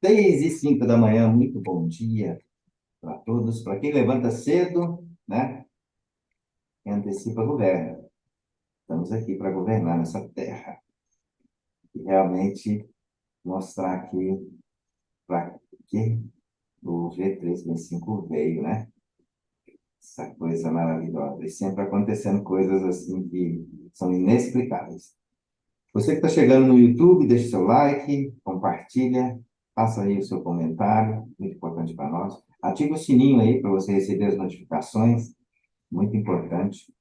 6h05 da manhã, muito bom dia para todos. Para quem levanta cedo, né? Quem antecipa governa. Estamos aqui para governar nessa terra e realmente mostrar aqui para que o G365 veio, né? Essa coisa maravilhosa. E sempre acontecendo coisas assim que são inexplicáveis. Você que está chegando no YouTube, deixe seu like, compartilha, faça aí o seu comentário, muito importante para nós. Ative o sininho aí para você receber as notificações, muito importante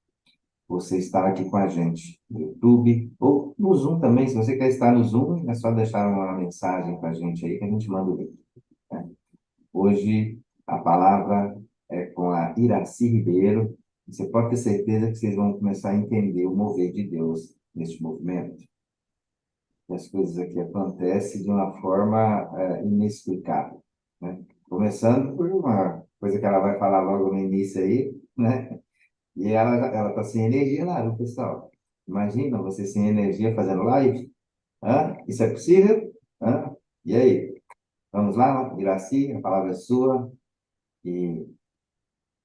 você estar aqui com a gente no YouTube ou no Zoom também. Se você quer estar no Zoom, é só deixar uma mensagem para a gente aí que a gente manda o link, né? Hoje a palavra é com a Iraci Ribeiro. Você pode ter certeza que vocês vão começar a entender o mover de Deus neste movimento. E as coisas aqui acontecem de uma forma inexplicável, né? Começando por uma coisa que ela vai falar logo no início aí, né? E ela está sem energia lá, viu, pessoal? Imagina você sem energia fazendo live? Hã? Isso é possível? Hã? E aí? Vamos lá, Iraci, a palavra é sua e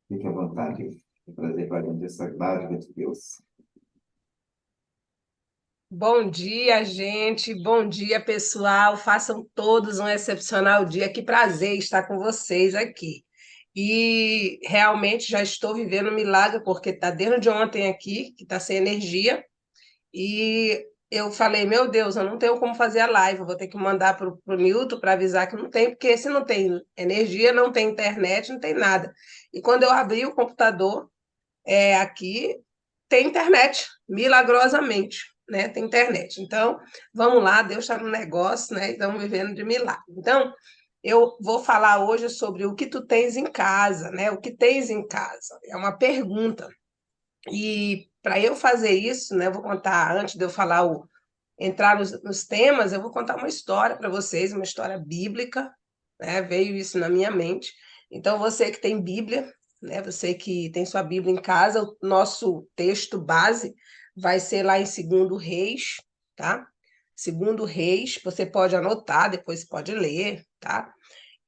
fique à vontade de trazer para a gente essa dádiva de Deus. Bom dia, gente. Bom dia, pessoal. Façam todos um excepcional dia. Que prazer estar com vocês aqui. E realmente já estou vivendo um milagre, porque está desde ontem aqui, que está sem energia. E eu falei, meu Deus, eu não tenho como fazer a live, eu vou ter que mandar para o Nilton para avisar que não tem, porque se não tem energia, não tem internet, não tem nada. E quando eu abri o computador, aqui tem internet, milagrosamente, né? Tem internet. Então, vamos lá, Deus está no negócio, né? Estamos vivendo de milagre. Então, eu vou falar hoje sobre o que tu tens em casa, né? O que tens em casa? É uma pergunta. E para eu fazer isso, né? Eu vou contar, antes de eu falar entrar nos temas, eu vou contar uma história para vocês, uma história bíblica, né? Veio isso na minha mente. Então, você que tem Bíblia, né? Você que tem sua Bíblia em casa, o nosso texto base vai ser lá em Segundo Reis, tá? Segundo Reis, você pode anotar, depois pode ler, tá?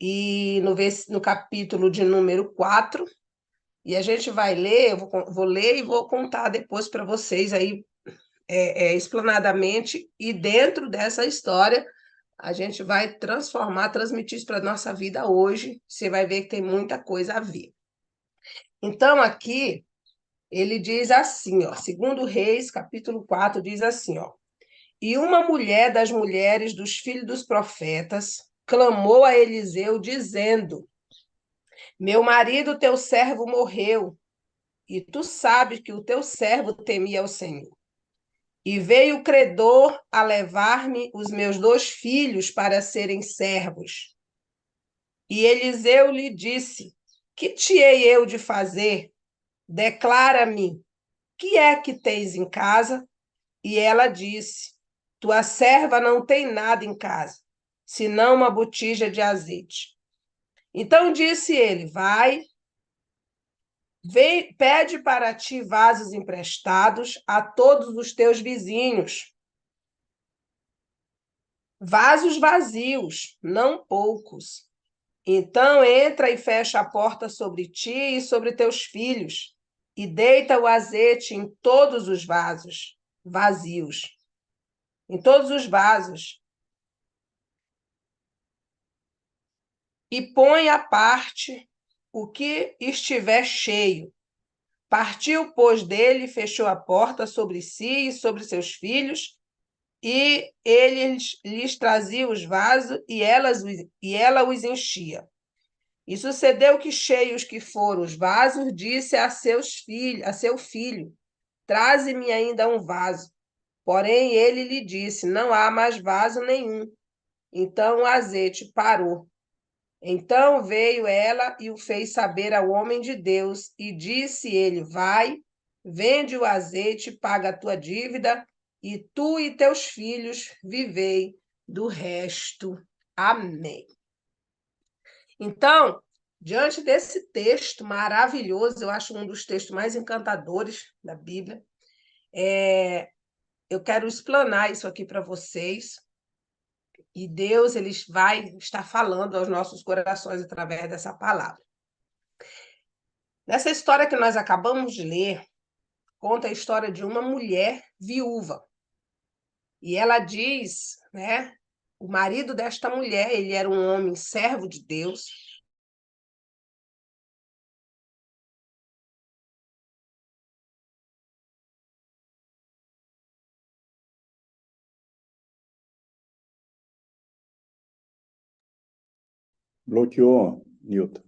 E no capítulo de número 4, e a gente vai ler, vou ler e vou contar depois para vocês aí explanadamente, e dentro dessa história a gente vai transformar, transmitir isso para a nossa vida hoje. Você vai ver que tem muita coisa a ver. Então, aqui, ele diz assim, ó, segundo Reis, capítulo 4, diz assim, ó, e uma mulher das mulheres dos filhos dos profetas clamou a Eliseu, dizendo, meu marido, teu servo, morreu, e tu sabes que o teu servo temia ao Senhor. E veio o credor a levar-me os meus 2 filhos para serem servos. E Eliseu lhe disse, que te hei eu de fazer? Declara-me, que é que tens em casa? E ela disse, tua serva não tem nada em casa, senão uma botija de azeite. Então disse ele, vai, vem, pede para ti vasos emprestados a todos os teus vizinhos, vasos vazios, não poucos. Então entra e fecha a porta sobre ti e sobre teus filhos, e deita o azeite em todos os vasos vazios, em todos os vasos, e põe à parte o que estiver cheio. Partiu, pois, dele, fechou a porta sobre si e sobre seus filhos, e ele lhes trazia os vasos, e ela os enchia. E sucedeu que, cheios que foram os vasos, disse a seu filho, traze-me ainda um vaso. Porém, ele lhe disse, não há mais vaso nenhum. Então o azeite parou. Então veio ela e o fez saber ao homem de Deus, e disse ele, vai, vende o azeite, paga a tua dívida, e tu e teus filhos vivei do resto. Amém. Então, diante desse texto maravilhoso, eu acho um dos textos mais encantadores da Bíblia, eu quero explanar isso aqui para vocês. E Deus ele vai estar falando aos nossos corações através dessa palavra. Nessa história que nós acabamos de ler, conta a história de uma mulher viúva. E ela diz, né, o marido desta mulher, ele era um homem servo de Deus. Bloqueou, Newton.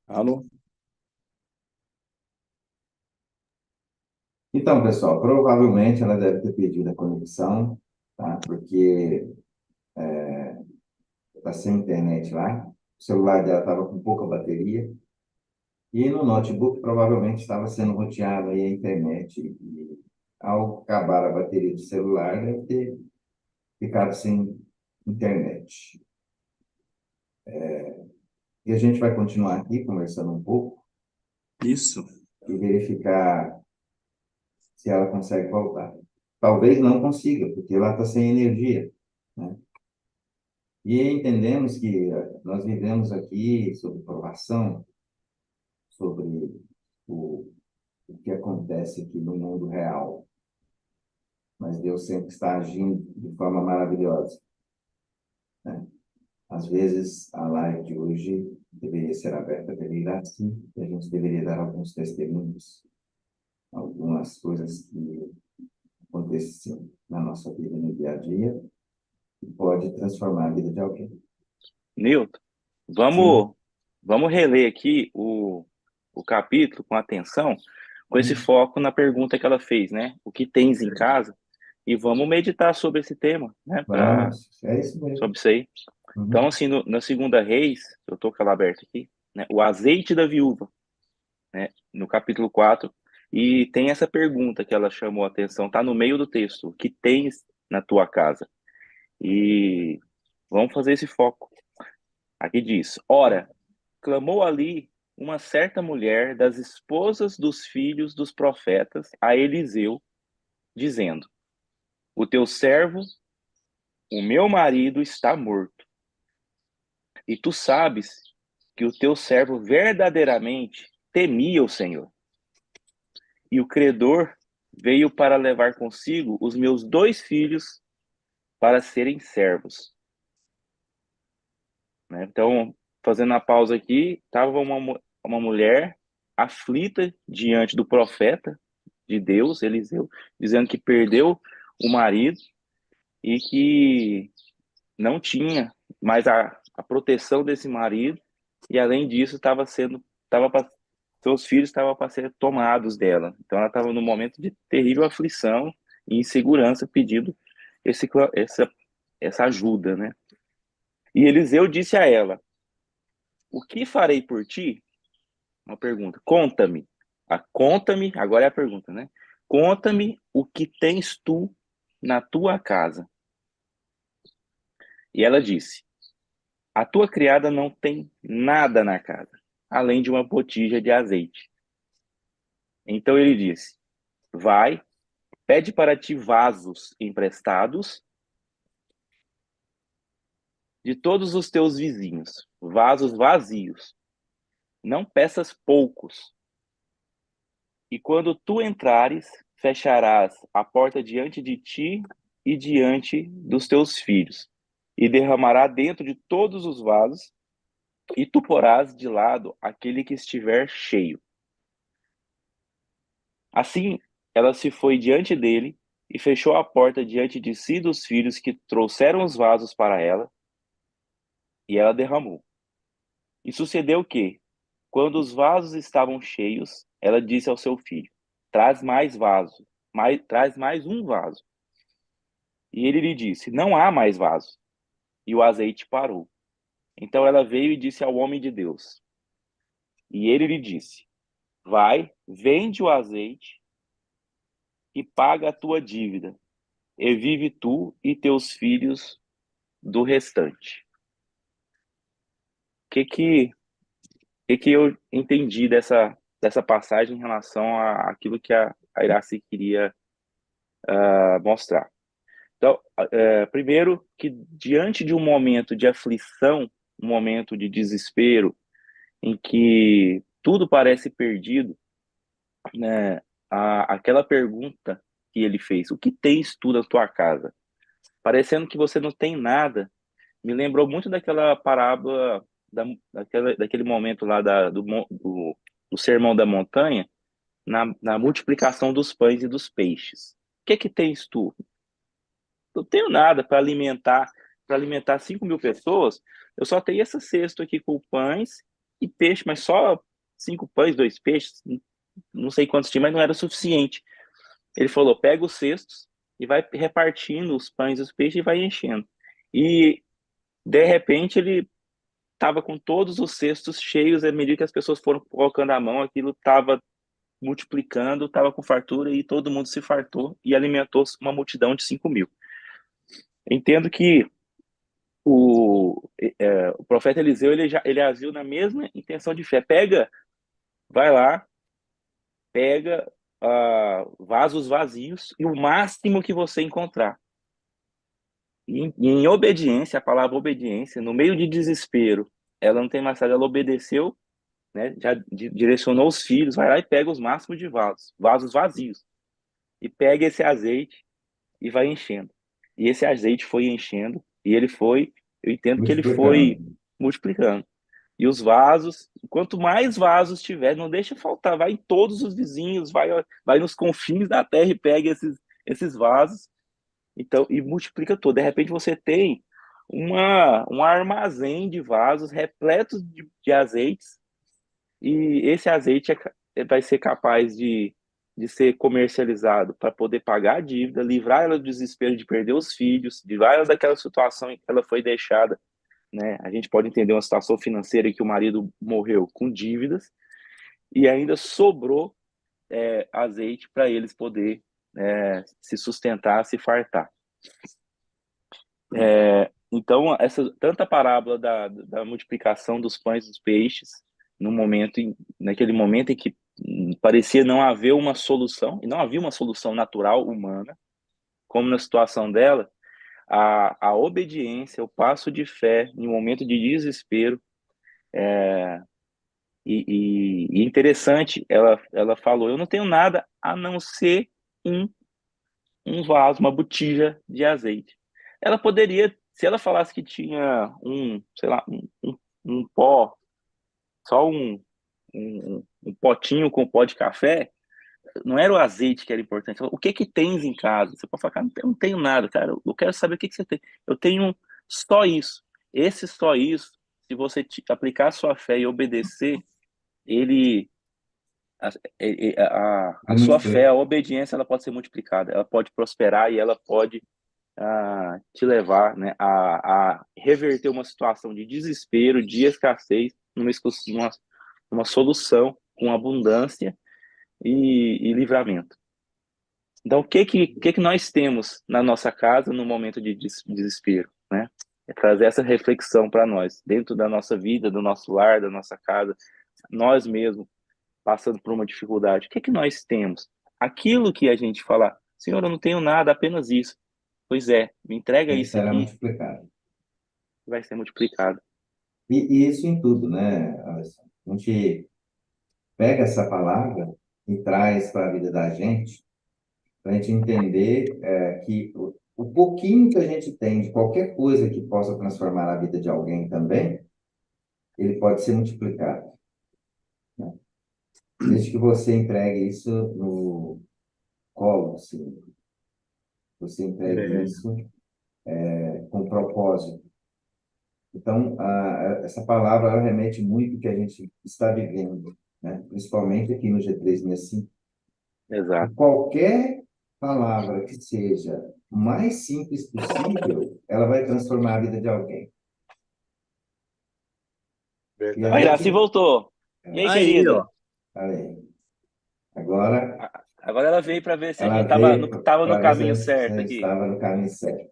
Alô? Então, pessoal, provavelmente ela deve ter perdido a conexão, tá? Porque está sem internet lá. O celular dela estava com pouca bateria. E no notebook provavelmente estava sendo roteado aí a internet. E ao acabar a bateria do celular, deve ter ficado sem internet. E a gente vai continuar aqui conversando um pouco Isso. e verificar se ela consegue voltar. Talvez não consiga, porque ela está sem energia, né? E entendemos que nós vivemos aqui sob provação, sobre o, o que acontece aqui no mundo real. Mas Deus sempre está agindo de forma maravilhosa, né? Às vezes, a live de hoje deveria ser aberta pela Iraci, e a gente deveria dar alguns testemunhos, algumas coisas que acontecem na nossa vida no dia a dia, e pode transformar a vida de alguém. Nilton, Sim. vamos reler aqui o capítulo com atenção, com esse foco na pergunta que ela fez, né? O que tens em casa? E vamos meditar sobre esse tema, né? Vamos, é isso mesmo. Sobre isso aí. Uhum. Então, assim, na segunda Reis, eu estou com ela aberta aqui, né? O azeite da viúva, né? No capítulo 4. E tem essa pergunta que ela chamou a atenção, tá no meio do texto. O que tens na tua casa? E vamos fazer esse foco. Aqui diz: ora, clamou ali uma certa mulher das esposas dos filhos dos profetas a Eliseu, dizendo: o teu servo, o meu marido, está morto. E tu sabes que o teu servo verdadeiramente temia o Senhor. E o credor veio para levar consigo os meus 2 filhos para serem servos. Né? Então, fazendo a pausa aqui, estava uma mulher aflita diante do profeta de Deus, Eliseu, dizendo que perdeu o marido e que não tinha mais a proteção desse marido, e além disso seus filhos estavam para ser tomados dela. Então ela estava num momento de terrível aflição e insegurança, pedindo essa ajuda, né? E Eliseu disse a ela: o que farei por ti? Uma pergunta. Conta-me. Conta-me, agora é a pergunta, né? Conta-me o que tens tu na tua casa. E ela disse: a tua criada não tem nada na casa, além de uma botija de azeite. Então ele disse: vai, pede para ti vasos emprestados de todos os teus vizinhos, vasos vazios. Não peças poucos. E quando tu entrares, fecharás a porta diante de ti e diante dos teus filhos, e derramará dentro de todos os vasos, e tu porás de lado aquele que estiver cheio. Assim, ela se foi diante dele e fechou a porta diante de si e dos filhos que trouxeram os vasos para ela, e ela derramou. E sucedeu que, quando os vasos estavam cheios, ela disse ao seu filho: traz mais vaso, traz mais um vaso. E ele lhe disse: não há mais vaso. E o azeite parou. Então ela veio e disse ao homem de Deus. E ele lhe disse: vai, vende o azeite e paga a tua dívida, e vive tu e teus filhos do restante. O que eu entendi dessa passagem em relação àquilo que a Iraci queria mostrar. Então, primeiro, que diante de um momento de aflição, um momento de desespero, em que tudo parece perdido, né, aquela pergunta que ele fez, o que tens tu na tua casa? Parecendo que você não tem nada, me lembrou muito daquela parábola, daquele momento lá do Sermão da Montanha, na multiplicação dos pães e dos peixes. O que é que tens tu? Não tenho nada para alimentar 5.000 pessoas. Eu só tenho essa cesta aqui com pães e peixe, mas só 5 pães, 2 peixes, não sei quantos tinha, mas não era suficiente. Ele falou, pega os cestos e vai repartindo os pães e os peixes e vai enchendo. E, de repente, ele estava com todos os cestos cheios, à medida que as pessoas foram colocando a mão, aquilo estava multiplicando, estava com fartura e todo mundo se fartou e alimentou uma multidão de 5.000. Entendo que o profeta Eliseu ele agiu na mesma intenção de fé. Vai lá, pega vasos vazios e o máximo que você encontrar. E em obediência, a palavra obediência, no meio de desespero, ela não tem mais nada, ela obedeceu, né? Já direcionou os filhos, vai lá e pega os máximos de vasos vazios, e pega esse azeite e vai enchendo. E esse azeite foi enchendo, e eu entendo que ele foi Multiplicando. multiplicando. E os vasos, quanto mais vasos tiver, não deixa faltar, vai em todos os vizinhos, vai nos confins da terra e pega esses vasos, então, e multiplica todo. De repente você tem um armazém de vasos repletos de azeites, e esse azeite vai ser capaz de ser comercializado para poder pagar a dívida, livrar ela do desespero de perder os filhos, livrar ela daquela situação em que ela foi deixada, né? A gente pode entender uma situação financeira em que o marido morreu com dívidas e ainda sobrou azeite para eles poder se sustentar, se fartar. Então, tanta parábola da multiplicação dos pães e dos peixes, naquele momento em que parecia não haver uma solução, e não havia uma solução natural, humana, como na situação dela, a obediência, o passo de fé em um momento de desespero, e interessante, ela falou, eu não tenho nada a não ser um vaso, uma botija de azeite. Ela poderia, se ela falasse que tinha sei lá, um pó, só um potinho com pó de café, não era o azeite que era importante. O que tens em casa? Você pode falar, cara, não tenho nada, cara. Eu quero saber o que você tem. Eu tenho só isso. Esse só isso, se você aplicar a sua fé e obedecer, a sua fé, a obediência, ela pode ser multiplicada. Ela pode prosperar e ela pode te levar, né, a reverter uma situação de desespero, de escassez, numa solução com abundância e livramento. Então, o que nós temos na nossa casa no momento de desespero, né? É trazer essa reflexão para nós, dentro da nossa vida, do nosso lar, da nossa casa, nós mesmos passando por uma dificuldade. O que nós temos? Aquilo que a gente fala, Senhor, eu não tenho nada, apenas isso. Pois me entrega isso Será aqui, multiplicado. vai ser multiplicado. E isso em tudo, né, Alisson? A gente pega essa palavra e traz para a vida da gente, para a gente entender que o pouquinho que a gente tem de qualquer coisa que possa transformar a vida de alguém também, ele pode ser multiplicado, né? Desde que você entregue isso no colo, assim, você entregue isso com propósito. Então, essa palavra ela remete muito ao que a gente está vivendo, né? Principalmente aqui no G365. Exato. Qualquer palavra que seja mais simples possível, ela vai transformar a vida de alguém. Verdade. A Iraci voltou. E aí, querida? ó. Aí. Agora, Agora ela veio para ver se a ela gente veio tava no para ver caminho se certo você aqui. estava no caminho certo.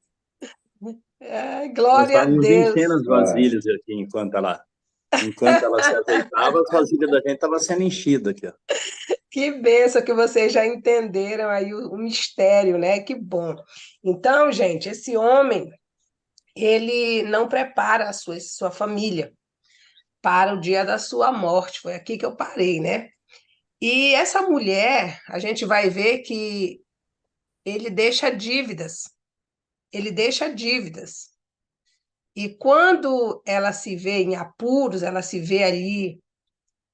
Ai, Nós glória a estávamos enchendo Deus. as vasilhas aqui enquanto ela se azeitava, as vasilhas da gente estavam sendo enchidas aqui, ó. Que bênção que vocês já entenderam aí o mistério, né? Que bom. Então, gente, esse homem, ele não prepara a sua família para o dia da sua morte. Foi aqui que eu parei, né? E essa mulher, a gente vai ver que ele deixa dívidas. Ele deixa dívidas. E quando ela se vê em apuros, ela se vê ali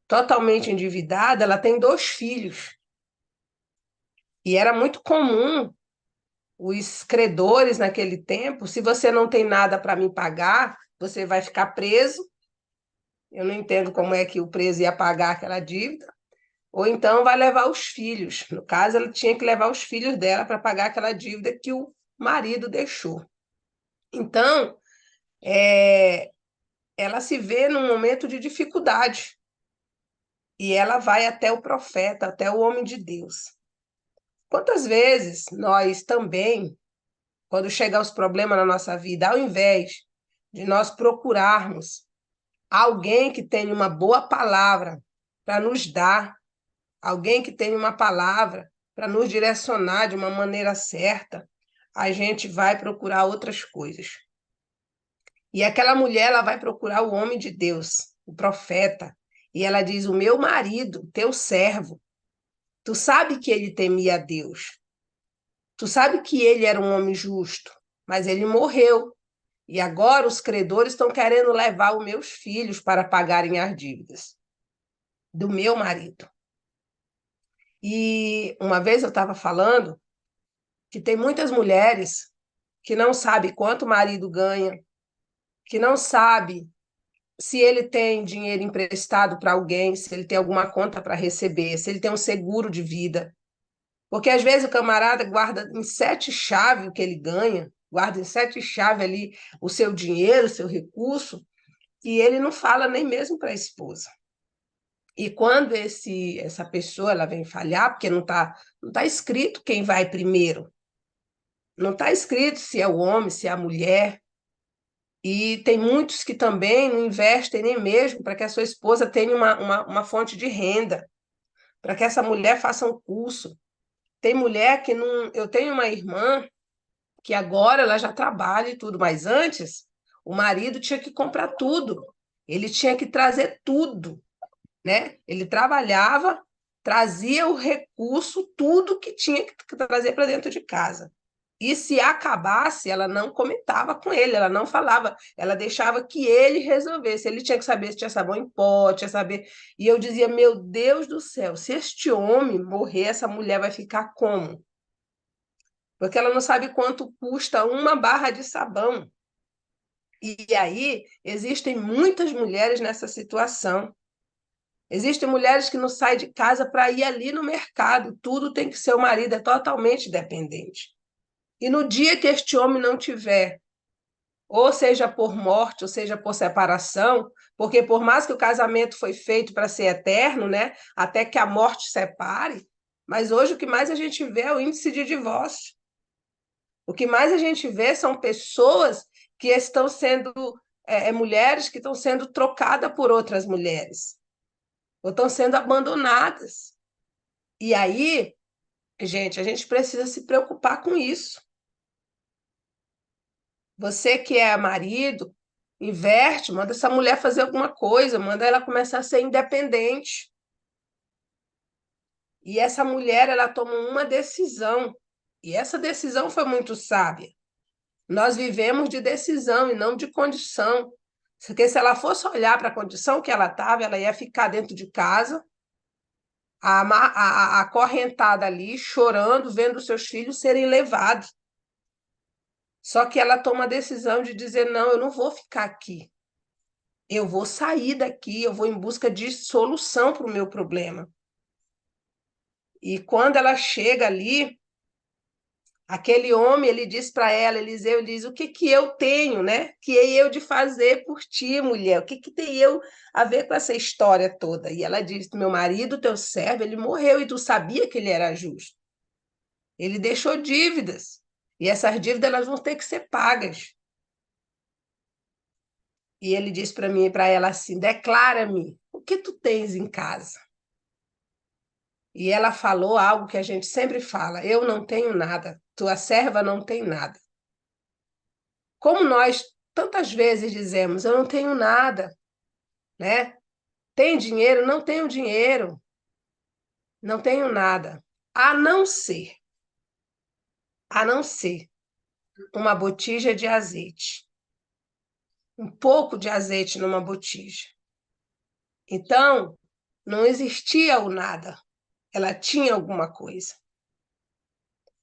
totalmente endividada, ela tem 2 filhos. E era muito comum os credores naquele tempo, se você não tem nada para me pagar, você vai ficar preso. Eu não entendo como é que o preso ia pagar aquela dívida. Ou então vai levar os filhos. No caso, ela tinha que levar os filhos dela para pagar aquela dívida que o marido deixou. Então, é, ela se vê num momento de dificuldade. E ela vai até o profeta, até o homem de Deus. Quantas vezes nós também, quando chegam os problemas na nossa vida, ao invés de nós procurarmos alguém que tenha uma boa palavra para nos dar, alguém que tenha uma palavra para nos direcionar de uma maneira certa, a gente vai procurar outras coisas. E aquela mulher, ela vai procurar o homem de Deus, o profeta, e ela diz: O meu marido, teu servo, tu sabe que ele temia a Deus, tu sabe que ele era um homem justo, mas ele morreu. E agora os credores estão querendo levar os meus filhos para pagarem as dívidas do meu marido. E uma vez eu estava falando que tem muitas mulheres que não sabem quanto o marido ganha, que não sabe se ele tem dinheiro emprestado para alguém, se ele tem alguma conta para receber, se ele tem um seguro de vida. Porque às vezes o camarada guarda em 7 chaves o que ele ganha, guarda em 7 chaves ali o seu dinheiro, o seu recurso, e ele não fala nem mesmo para a esposa. E quando essa pessoa ela vem falhar, porque não tá escrito quem vai primeiro, não está escrito se é o homem, se é a mulher, e tem muitos que também não investem nem mesmo para que a sua esposa tenha uma fonte de renda, para que essa mulher faça um curso. Tem mulher que não. Eu tenho uma irmã que agora ela já trabalha e tudo, mas antes o marido tinha que comprar tudo, ele tinha que trazer tudo, né? Ele trabalhava, trazia o recurso, tudo que tinha que trazer para dentro de casa. E se acabasse, ela não comentava com ele, ela não falava, ela deixava que ele resolvesse. Ele tinha que saber se tinha sabão em pó, tinha que saber. E eu dizia: Meu Deus do céu, se este homem morrer, essa mulher vai ficar como? Porque ela não sabe quanto custa uma barra de sabão. E aí, existem muitas mulheres nessa situação. Existem mulheres que não saem de casa para ir ali no mercado, tudo tem que ser o marido, é totalmente dependente. E no dia que este homem não tiver, ou seja por morte, ou seja por separação, porque por mais que o casamento foi feito para ser eterno, né, até que a morte separe, mas hoje o que mais a gente vê é o índice de divórcio. O que mais a gente vê são pessoas que estão sendo, mulheres que estão sendo trocadas por outras mulheres, ou estão sendo abandonadas. E aí, gente, a gente precisa se preocupar com isso. Você que é marido, inverte, manda essa mulher fazer alguma coisa, manda ela começar a ser independente. E essa mulher, ela toma uma decisão. E essa decisão foi muito sábia. Nós vivemos de decisão e não de condição. Porque se ela fosse olhar para a condição que ela estava, ela ia ficar dentro de casa, acorrentada ali, chorando, vendo seus filhos serem levados. Só que ela toma a decisão de dizer: não, eu não vou ficar aqui. Eu vou sair daqui, eu vou em busca de solução para o meu problema. E quando ela chega ali, aquele homem, ele diz para ela, Eliseu, ele diz: o que que eu tenho, né? Que é eu de fazer por ti, mulher? O que que tem eu a ver com essa história toda? E ela diz: meu marido, teu servo, ele morreu e tu sabia que ele era justo. Ele deixou dívidas. E essas dívidas elas vão ter que ser pagas. E ele diz para mim e para ela assim: declara-me, o que tu tens em casa? e ela falou algo que a gente sempre fala: eu não tenho nada, tua serva não tem nada. Como nós tantas vezes dizemos, eu não tenho nada, né? Tem dinheiro? Não tenho dinheiro, não tenho nada, a não ser uma botija de azeite, um pouco de azeite numa botija. Então, não existia o nada, ela tinha alguma coisa.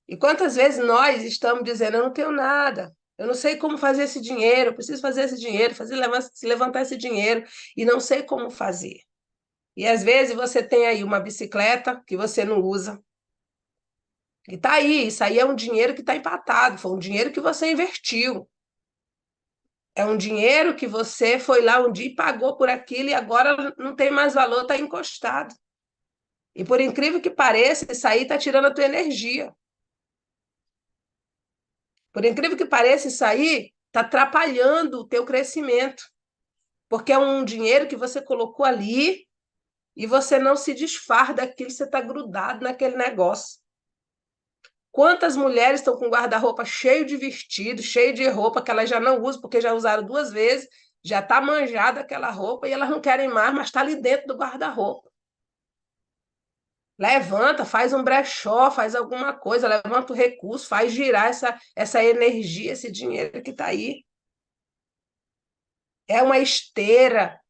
E quantas vezes nós estamos dizendo, eu não tenho nada, eu não sei como fazer esse dinheiro, eu preciso fazer esse dinheiro, levantar esse dinheiro, e não sei como fazer. E às vezes você tem aí uma bicicleta que você não usa, e está aí, isso aí é um dinheiro que está empatado, foi um dinheiro que você investiu. É um dinheiro que você foi lá um dia e pagou por aquilo e agora não tem mais valor, está encostado. E por incrível que pareça, isso aí está tirando a tua energia. Por incrível que pareça, isso aí está atrapalhando o teu crescimento. Porque é um dinheiro que você colocou ali e você não se desfaz daquilo, você está grudado naquele negócio. Quantas mulheres estão com guarda-roupa cheio de vestido, cheio de roupa que elas já não usam, porque já usaram 2 vezes, já está manjada aquela roupa e elas não querem mais, mas está ali dentro do guarda-roupa. Levanta, faz um brechó, faz alguma coisa, levanta o recurso, faz girar essa energia, esse dinheiro que está aí. É uma esteira,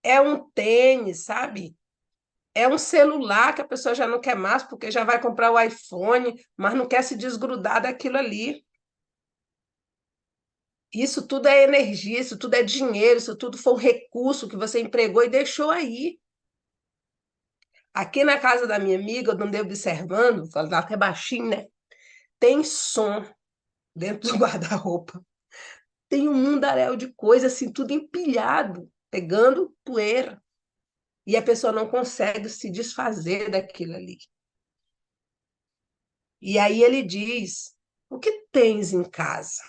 é um tênis, sabe? É um celular que a pessoa já não quer mais, porque já vai comprar o iPhone, mas não quer se desgrudar daquilo ali. Isso tudo é energia, isso tudo é dinheiro, isso tudo foi um recurso que você empregou e deixou aí. Aqui na casa da minha amiga, eu andei observando, falando até baixinho, né? Tem som dentro do guarda-roupa. Tem um mundaréu de coisa, assim, tudo empilhado, pegando poeira. E a pessoa não consegue se desfazer daquilo ali. E aí ele diz: o que tens em casa?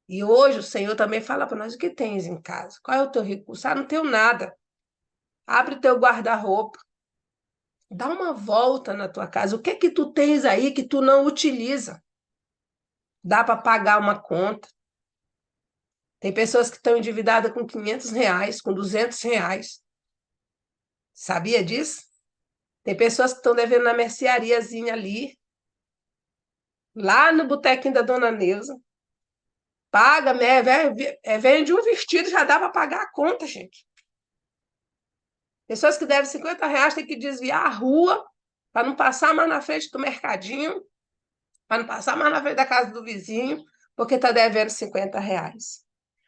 E hoje o Senhor também fala para nós: o que tens em casa? Qual é o teu recurso? Ah, não tenho nada. Abre o teu guarda-roupa. Dá uma volta na tua casa. O que é que tu tens aí que tu não utiliza? Dá para pagar uma conta. Tem pessoas que estão endividadas com R$ 500, com R$ 200. Sabia disso? Tem pessoas que estão devendo na merceariazinha ali, lá no botequinho da Dona Neuza. Paga, né? Vende um vestido, já dá para pagar a conta, gente. Pessoas que devem R$ 50 têm que desviar a rua para não passar mais na frente do mercadinho, para não passar mais na frente da casa do vizinho, porque está devendo R$ 50.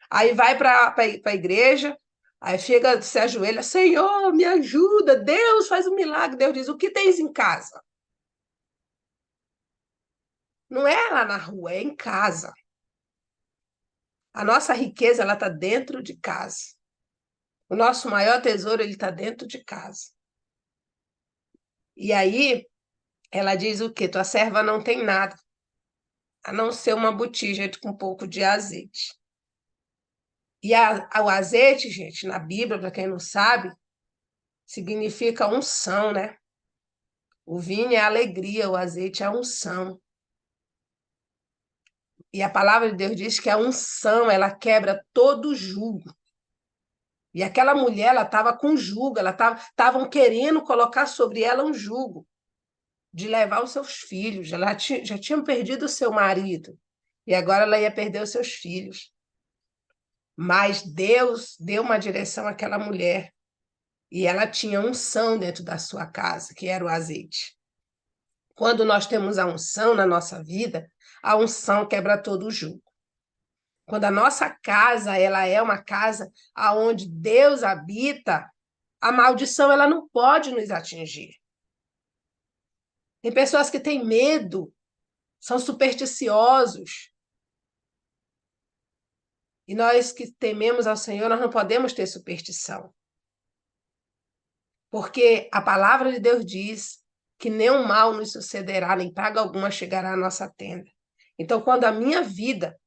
Aí vai para a igreja, aí chega, se ajoelha: Senhor, me ajuda, Deus faz um milagre. Deus diz: o que tens em casa? Não é lá na rua, é em casa. A nossa riqueza, ela está dentro de casa. O nosso maior tesouro, ele está dentro de casa. E aí, ela diz o quê? Tua serva não tem nada, a não ser uma botija com um pouco de azeite. E o azeite, gente, na Bíblia, para quem não sabe, significa unção, né? O vinho é alegria, o azeite é unção. E a palavra de Deus diz que a unção, ela quebra todo jugo. E aquela mulher, ela estava com jugo, estavam querendo colocar sobre ela um jugo de levar os seus filhos. Ela já tinham perdido o seu marido e agora ela ia perder os seus filhos. Mas Deus deu uma direção àquela mulher e ela tinha unção dentro da sua casa, que era o azeite. Quando nós temos a unção na nossa vida, a unção quebra todo o jugo. Quando a nossa casa, ela é uma casa aonde Deus habita, a maldição, ela não pode nos atingir. Tem pessoas que têm medo, são supersticiosos. E nós que tememos ao Senhor, nós não podemos ter superstição. Porque a palavra de Deus diz que nenhum mal nos sucederá, nem praga alguma chegará à nossa tenda. Então, quando a minha vida,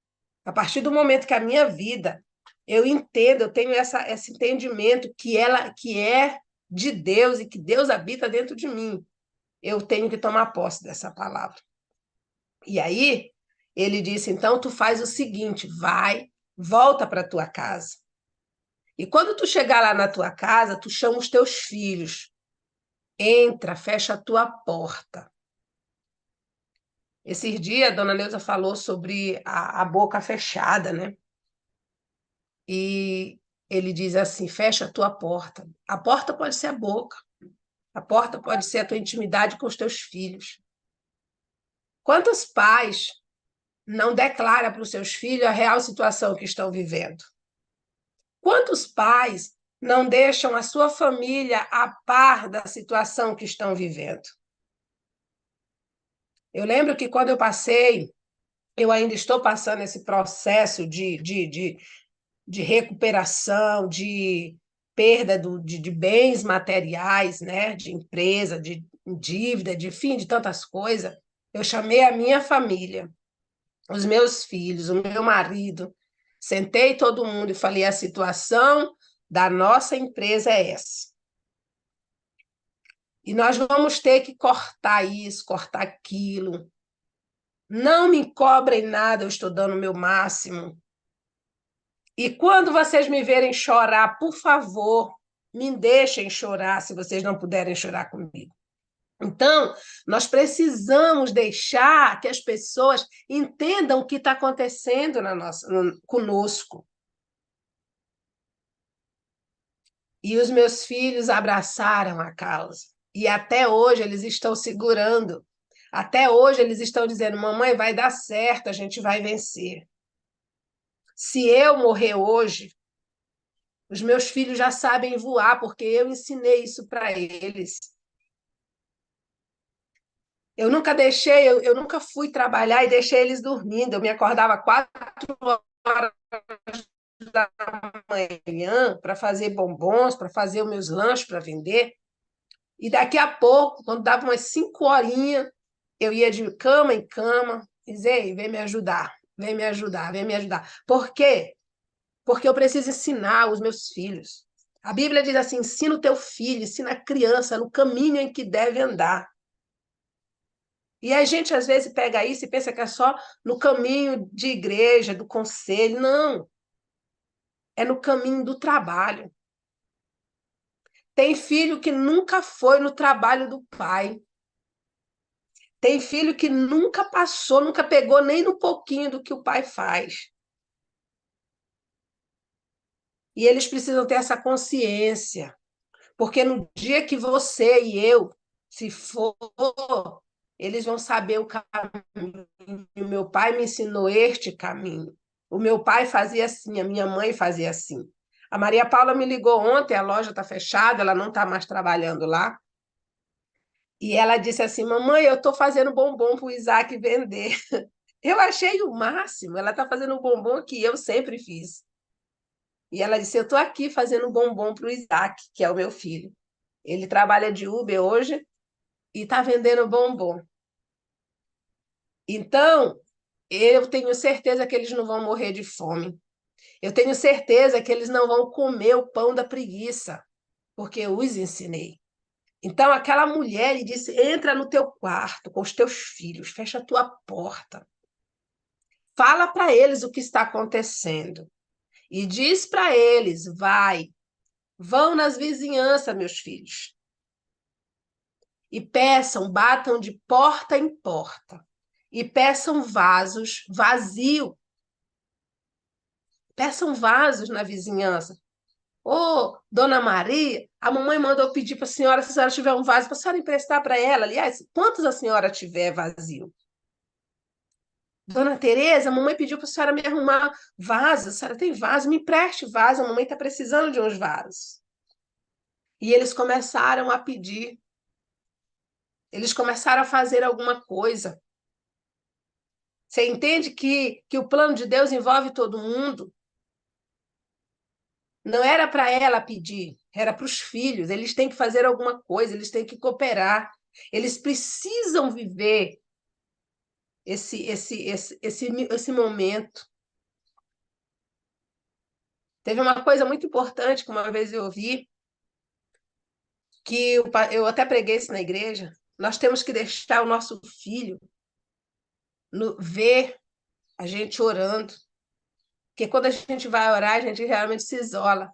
a partir do momento que a minha vida, eu entendo, eu tenho esse entendimento que ela que é de Deus e que Deus habita dentro de mim, eu tenho que tomar posse dessa palavra. E aí, ele disse, então, tu faz o seguinte, vai, volta para tua casa. E quando tu chegar lá na tua casa, tu chama os teus filhos. Entra, fecha a tua porta. Esses dias, a dona Neuza falou sobre a boca fechada, né? E ele diz assim, fecha a tua porta. A porta pode ser a boca. A porta pode ser a tua intimidade com os teus filhos. Quantos pais não declaram para os seus filhos a real situação que estão vivendo? Quantos pais não deixam a sua família a par da situação que estão vivendo? Eu lembro que quando eu ainda estou passando esse processo de recuperação, de perda de bens materiais, né? De empresa, de dívida, de fim, de tantas coisas. Eu chamei a minha família, os meus filhos, o meu marido, sentei todo mundo e falei: a situação da nossa empresa é essa. E nós vamos ter que cortar isso, cortar aquilo. Não me cobrem nada, eu estou dando o meu máximo. E quando vocês me verem chorar, por favor, me deixem chorar se vocês não puderem chorar comigo. Então, nós precisamos deixar que as pessoas entendam o que está acontecendo conosco. E os meus filhos abraçaram a causa. E até hoje eles estão segurando. Até hoje eles estão dizendo: mamãe, vai dar certo, a gente vai vencer. Se eu morrer hoje, os meus filhos já sabem voar, porque eu ensinei isso para eles. Eu nunca fui trabalhar e deixei eles dormindo. Eu me acordava 4 horas da manhã para fazer bombons, para fazer os meus lanches para vender. E daqui a pouco, quando dava umas 5 horinhas, eu ia de cama em cama e dizia: vem me ajudar, vem me ajudar, vem me ajudar. Por quê? Porque eu preciso ensinar os meus filhos. A Bíblia diz assim: ensina o teu filho, ensina a criança no caminho em que deve andar. E a gente, às vezes, pega isso e pensa que é só no caminho de igreja, do conselho. Não. É no caminho do trabalho. Tem filho que nunca foi no trabalho do pai. Tem filho que nunca passou, nunca pegou nem no pouquinho do que o pai faz. E eles precisam ter essa consciência. Porque no dia que você e eu, se for, eles vão saber o caminho. Meu pai me ensinou este caminho. O meu pai fazia assim, a minha mãe fazia assim. A Maria Paula me ligou ontem, a loja está fechada, ela não está mais trabalhando lá. E ela disse assim: mamãe, eu estou fazendo bombom para o Isaac vender. Eu achei o máximo, ela está fazendo o bombom que eu sempre fiz. E ela disse: eu estou aqui fazendo bombom para o Isaac, que é o meu filho. Ele trabalha de Uber hoje e está vendendo bombom. Então, eu tenho certeza que eles não vão morrer de fome. Eu tenho certeza que eles não vão comer o pão da preguiça, porque eu os ensinei. Então, aquela mulher lhe disse: entra no teu quarto com os teus filhos, fecha a tua porta. Fala para eles o que está acontecendo. E diz para eles: vão nas vizinhanças, meus filhos. E peçam, batam de porta em porta. E peçam vasos vazios. Peçam vasos na vizinhança. Ô, Dona Maria, a mamãe mandou pedir para a senhora, se a senhora tiver um vaso, para a senhora emprestar para ela. Aliás, quantos a senhora tiver vazio? Dona Tereza, a mamãe pediu para a senhora me arrumar vaso. A senhora tem vaso? Me empreste vaso, a mamãe está precisando de uns vasos. E eles começaram a pedir. Eles começaram a fazer alguma coisa. Você entende que o plano de Deus envolve todo mundo? Não era para ela pedir, era para os filhos. Eles têm que fazer alguma coisa, eles têm que cooperar. Eles precisam viver esse momento. Teve uma coisa muito importante que uma vez eu ouvi, que eu até preguei isso na igreja, Nós temos que deixar o nosso filho ver a gente orando. Porque quando a gente vai orar, a gente realmente se isola.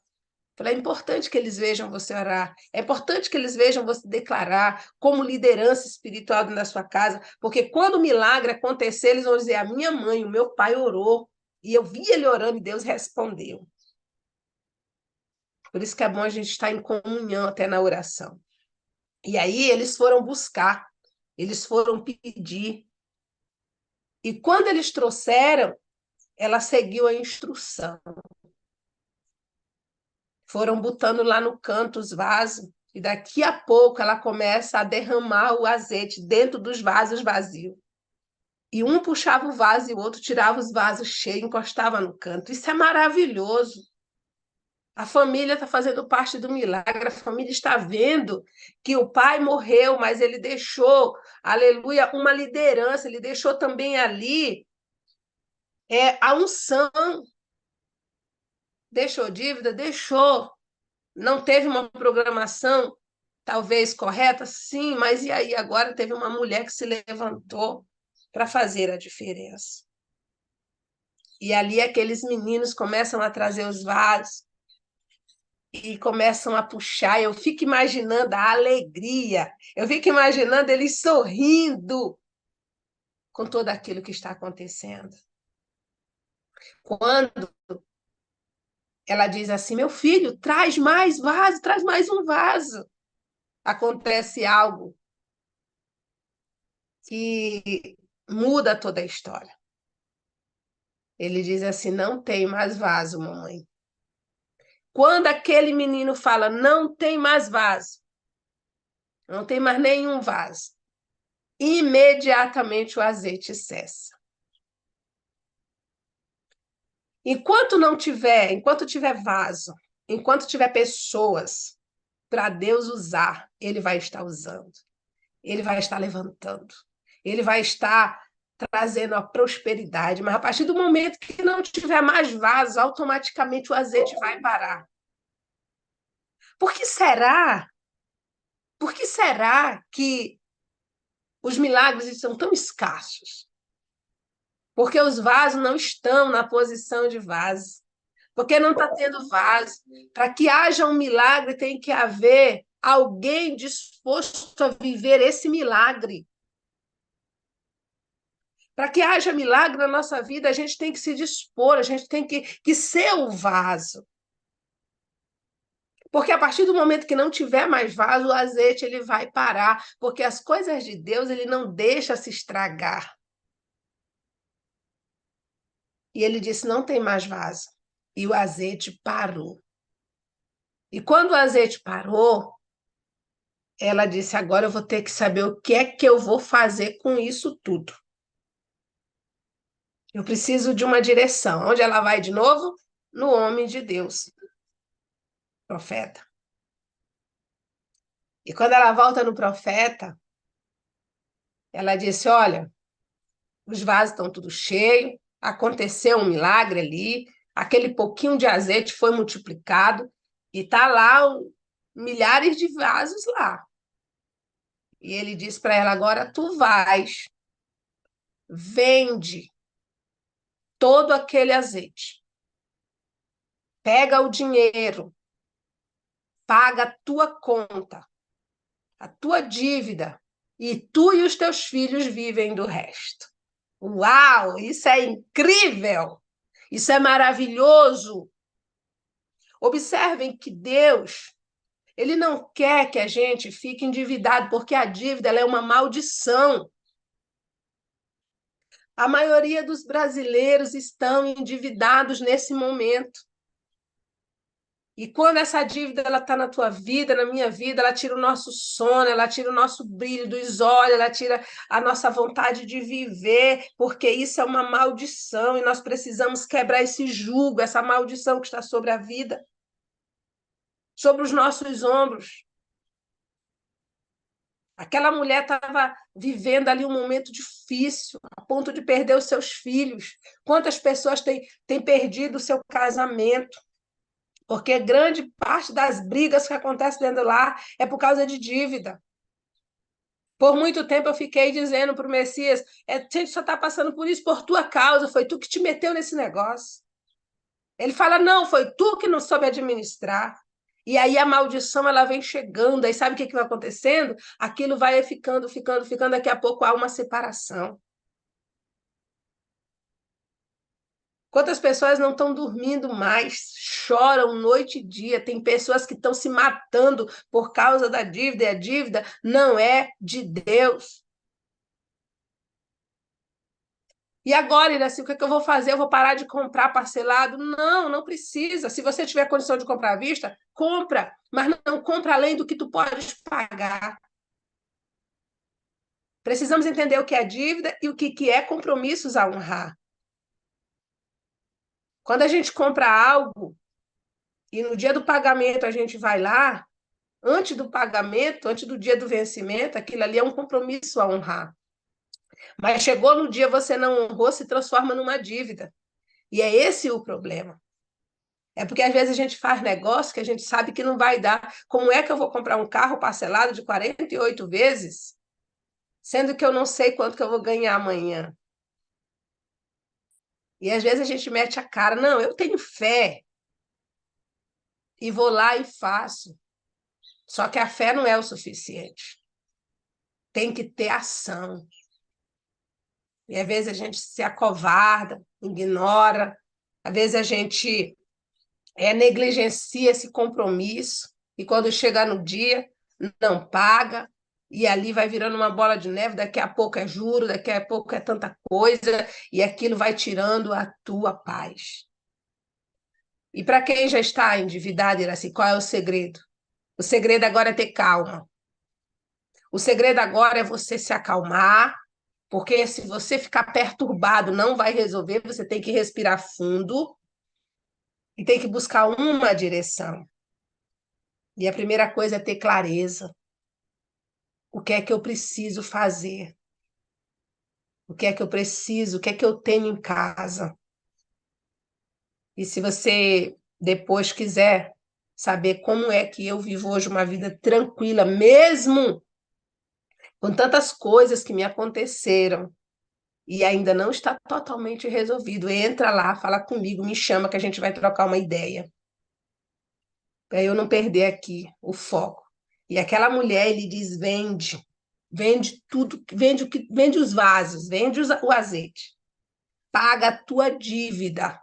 É importante que eles vejam você orar. É importante que eles vejam você declarar como liderança espiritual dentro da sua casa. Porque quando o milagre acontecer, eles vão dizer: a minha mãe, o meu pai orou. E eu vi ele orando e Deus respondeu. Por isso que é bom a gente estar em comunhão até na oração. E aí eles foram buscar, eles foram pedir. E quando eles trouxeram, ela seguiu a instrução. Foram botando lá no canto os vasos, e daqui a pouco ela começa a derramar o azeite dentro dos vasos vazios. E um puxava o vaso e o outro tirava os vasos cheios e encostava no canto. Isso é maravilhoso. A família está fazendo parte do milagre, a família está vendo que o pai morreu, mas ele deixou, aleluia, uma liderança, ele deixou também ali a unção. Deixou dívida? Deixou. Não teve uma programação talvez correta? Sim, mas e aí? Agora teve uma mulher que se levantou para fazer a diferença. E ali aqueles meninos começam a trazer os vasos e começam a puxar. Eu fico imaginando a alegria, eu fico imaginando eles sorrindo com tudo aquilo que está acontecendo. Quando ela diz assim: meu filho, traz mais vaso, traz mais um vaso. Acontece algo que muda toda a história. Ele diz assim: não tem mais vaso, mamãe. Quando aquele menino fala: não tem mais vaso, não tem mais nenhum vaso, imediatamente o azeite cessa. Enquanto tiver vaso, enquanto tiver pessoas para Deus usar, ele vai estar usando. Ele vai estar levantando. Ele vai estar trazendo a prosperidade. Mas a partir do momento que não tiver mais vaso, automaticamente o azeite vai parar. Por que será? Por que será que os milagres estão tão escassos? Porque os vasos não estão na posição de vaso. Porque não está tendo vaso. Para que haja um milagre, tem que haver alguém disposto a viver esse milagre. Para que haja milagre na nossa vida, a gente tem que se dispor, a gente tem que ser o vaso. Porque a partir do momento que não tiver mais vaso, o azeite ele vai parar, porque as coisas de Deus ele não deixa se estragar. E ele disse: não tem mais vaso. E o azeite parou. E quando o azeite parou, ela disse: agora eu vou ter que saber o que é que eu vou fazer com isso tudo. Eu preciso de uma direção. Onde ela vai de novo? No homem de Deus, profeta. E quando ela volta no profeta, ela disse: olha, os vasos estão tudo cheios, aconteceu um milagre ali, aquele pouquinho de azeite foi multiplicado e está lá milhares de vasos lá. E ele disse para ela: agora tu vais, vende todo aquele azeite, pega o dinheiro, paga a tua conta, a tua dívida, e tu e os teus filhos vivem do resto. Uau, isso é incrível! Isso é maravilhoso! Observem que Deus, ele não quer que a gente fique endividado, porque a dívida ela é uma maldição. A maioria dos brasileiros estão endividados nesse momento. E quando essa dívida ela está na tua vida, na minha vida, ela tira o nosso sono, ela tira o nosso brilho dos olhos, ela tira a nossa vontade de viver, porque isso é uma maldição e nós precisamos quebrar esse jugo, essa maldição que está sobre a vida, sobre os nossos ombros. Aquela mulher estava vivendo ali um momento difícil, a ponto de perder os seus filhos. Quantas pessoas têm perdido o seu casamento? Porque grande parte das brigas que acontecem dentro lá é por causa de dívida. Por muito tempo eu fiquei dizendo para o Messias, a gente só está passando por isso por tua causa, foi tu que te meteu nesse negócio. Ele fala, não, foi tu que não soube administrar. E aí a maldição ela vem chegando, aí sabe o que vai acontecendo? Aquilo vai ficando, daqui a pouco há uma separação. Quantas pessoas não estão dormindo mais, choram noite e dia, tem pessoas que estão se matando por causa da dívida, e a dívida não é de Deus. E agora, Iraci, o que eu vou fazer? Eu vou parar de comprar parcelado? Não, não precisa. Se você tiver condição de comprar à vista, compra, mas não compra além do que tu podes pagar. Precisamos entender o que é dívida e o que é compromissos a honrar. Quando a gente compra algo e no dia do pagamento a gente vai lá, antes do pagamento, antes do dia do vencimento, aquilo ali é um compromisso a honrar. Mas chegou no dia, você não honrou, se transforma numa dívida. E é esse o problema. É porque às vezes a gente faz negócio que a gente sabe que não vai dar. Como é que eu vou comprar um carro parcelado de 48 vezes, sendo que eu não sei quanto que eu vou ganhar amanhã? E às vezes a gente mete a cara, não, eu tenho fé. E vou lá e faço. Só que a fé não é o suficiente. Tem que ter ação. E às vezes a gente se acovarda, ignora, às vezes a gente negligencia esse compromisso, e quando chega no dia, não paga, e ali vai virando uma bola de neve, daqui a pouco é juro, daqui a pouco é tanta coisa, e aquilo vai tirando a tua paz. E para quem já está endividado, Iraci, qual é o segredo? O segredo agora é ter calma. O segredo agora é você se acalmar, porque se você ficar perturbado, não vai resolver, você tem que respirar fundo e tem que buscar uma direção. E a primeira coisa é ter clareza. O que é que eu preciso fazer? O que é que eu preciso? O que é que eu tenho em casa? E se você depois quiser saber como é que eu vivo hoje uma vida tranquila, mesmo com tantas coisas que me aconteceram, e ainda não está totalmente resolvido, entra lá, fala comigo, me chama que a gente vai trocar uma ideia. Para eu não perder aqui o foco. E aquela mulher, ele diz, vende tudo, vende os vasos, vende o azeite, paga a tua dívida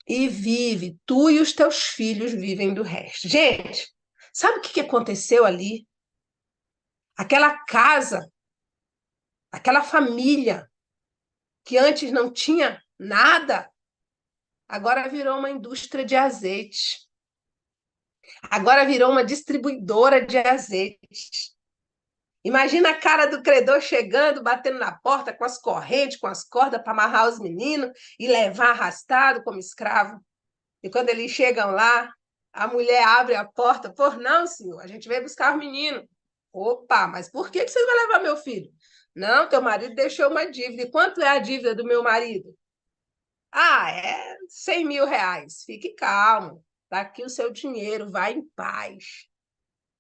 e vive, tu e os teus filhos vivem do resto. Gente, sabe o que aconteceu ali? Aquela casa, aquela família que antes não tinha nada, agora virou uma indústria de azeite. Agora virou uma distribuidora de azeite. Imagina a cara do credor chegando, batendo na porta com as correntes, com as cordas para amarrar os meninos e levar arrastado como escravo. E quando eles chegam lá, a mulher abre a porta. Por não, senhor, a gente veio buscar o menino. Opa, mas por que você vai levar meu filho? Não, teu marido deixou uma dívida. E quanto é a dívida do meu marido? Ah, é 100 mil reais. Fique calmo. Está aqui o seu dinheiro, vai em paz.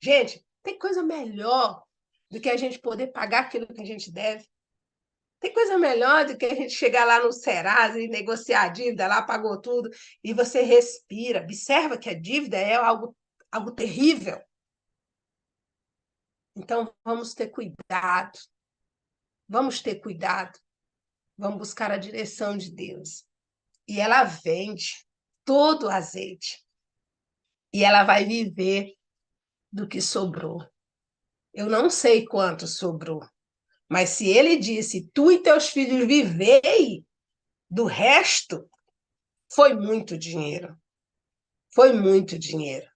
Gente, tem coisa melhor do que a gente poder pagar aquilo que a gente deve. Tem coisa melhor do que a gente chegar lá no Serasa e negociar a dívida, lá pagou tudo, e você respira. Observa que a dívida é algo terrível. Então, vamos ter cuidado. Vamos ter cuidado. Vamos buscar a direção de Deus. E ela vende todo o azeite. E ela vai viver do que sobrou. Eu não sei quanto sobrou. Mas se ele disse, tu e teus filhos vivei do resto, foi muito dinheiro. Foi muito dinheiro.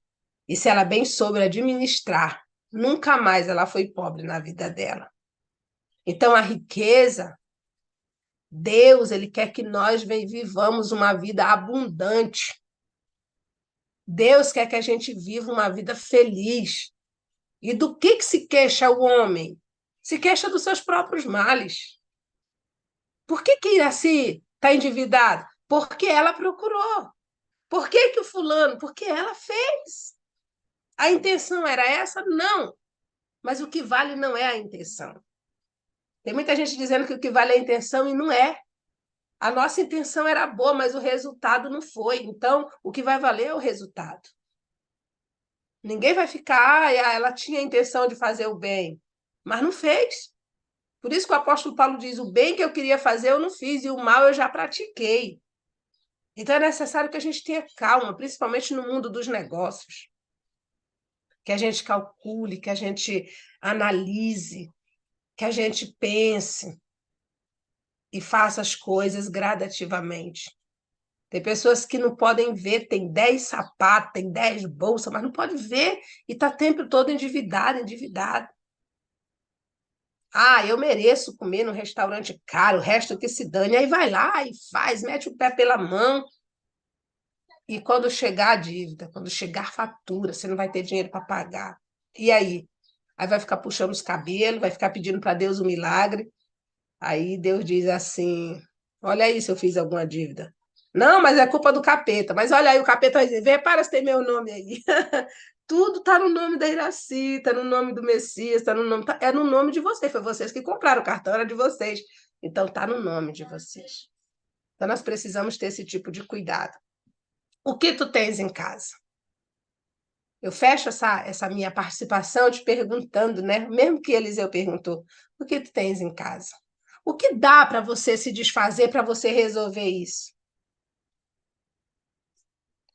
E se ela bem soube administrar, nunca mais ela foi pobre na vida dela. Então, a riqueza, Deus, ele quer que nós vivamos uma vida abundante. Deus quer que a gente viva uma vida feliz. E do que se queixa o homem? Se queixa dos seus próprios males. Por que Iraci está endividado? Porque ela procurou. Por que o fulano? Porque ela fez. A intenção era essa? Não. Mas o que vale não é a intenção. Tem muita gente dizendo que o que vale é a intenção e não é. A nossa intenção era boa, mas o resultado não foi. Então, o que vai valer é o resultado. Ninguém vai ficar, ela tinha a intenção de fazer o bem, mas não fez. Por isso que o apóstolo Paulo diz: o bem que eu queria fazer eu não fiz, e o mal eu já pratiquei. Então é necessário que a gente tenha calma, principalmente no mundo dos negócios. Que a gente calcule, que a gente analise, que a gente pense e faça as coisas gradativamente. Tem pessoas que não podem ver, tem 10 sapatos, tem 10 bolsas, mas não pode ver e está o tempo todo endividado, endividado. Ah, eu mereço comer num restaurante caro, o resto que se dane. Aí vai lá e faz, mete o pé pela mão. E quando chegar a dívida, quando chegar a fatura, você não vai ter dinheiro para pagar. E aí? Aí vai ficar puxando os cabelos, vai ficar pedindo para Deus um milagre. Aí Deus diz assim: olha aí se eu fiz alguma dívida. Não, mas é culpa do capeta. Mas olha aí, o capeta vai dizer: vê, para se tem meu nome aí. Tudo está no nome da Iraci, está no nome do Messias, tá no nome, é no nome de vocês. Foi vocês que compraram o cartão, era de vocês. Então está no nome de vocês. Então nós precisamos ter esse tipo de cuidado. O que tu tens em casa? Eu fecho essa minha participação te perguntando, né? Mesmo que Eliseu perguntou, o que tu tens em casa? O que dá para você se desfazer para você resolver isso?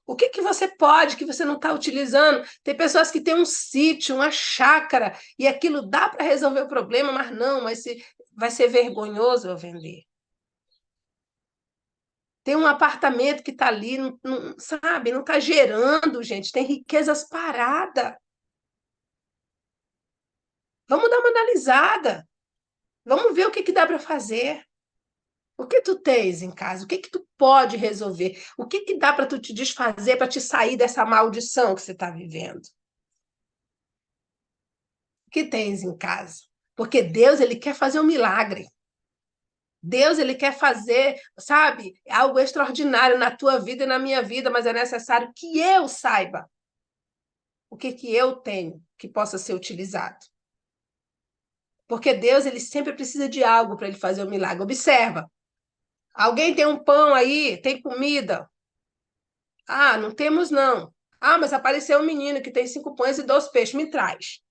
O que que você pode que você não está utilizando? Tem pessoas que têm um sítio, uma chácara, e aquilo dá para resolver o problema, mas não, vai ser vergonhoso eu vender. Tem um apartamento que está ali, sabe, não está gerando, gente, tem riquezas paradas. Vamos dar uma analisada. Vamos ver o que que dá para fazer. O que tu tens em casa? O que que tu pode resolver? O que que dá para tu te desfazer para te sair dessa maldição que você está vivendo? O que tens em casa? Porque Deus, ele quer fazer um milagre. Deus, ele quer fazer, sabe, algo extraordinário na tua vida e na minha vida, mas é necessário que eu saiba o que que eu tenho que possa ser utilizado. Porque Deus, ele sempre precisa de algo para ele fazer o milagre. Observa. Alguém tem um pão aí, tem comida. Ah, não temos não. Ah, mas apareceu um menino que tem 5 pães e 2 peixes, me traz.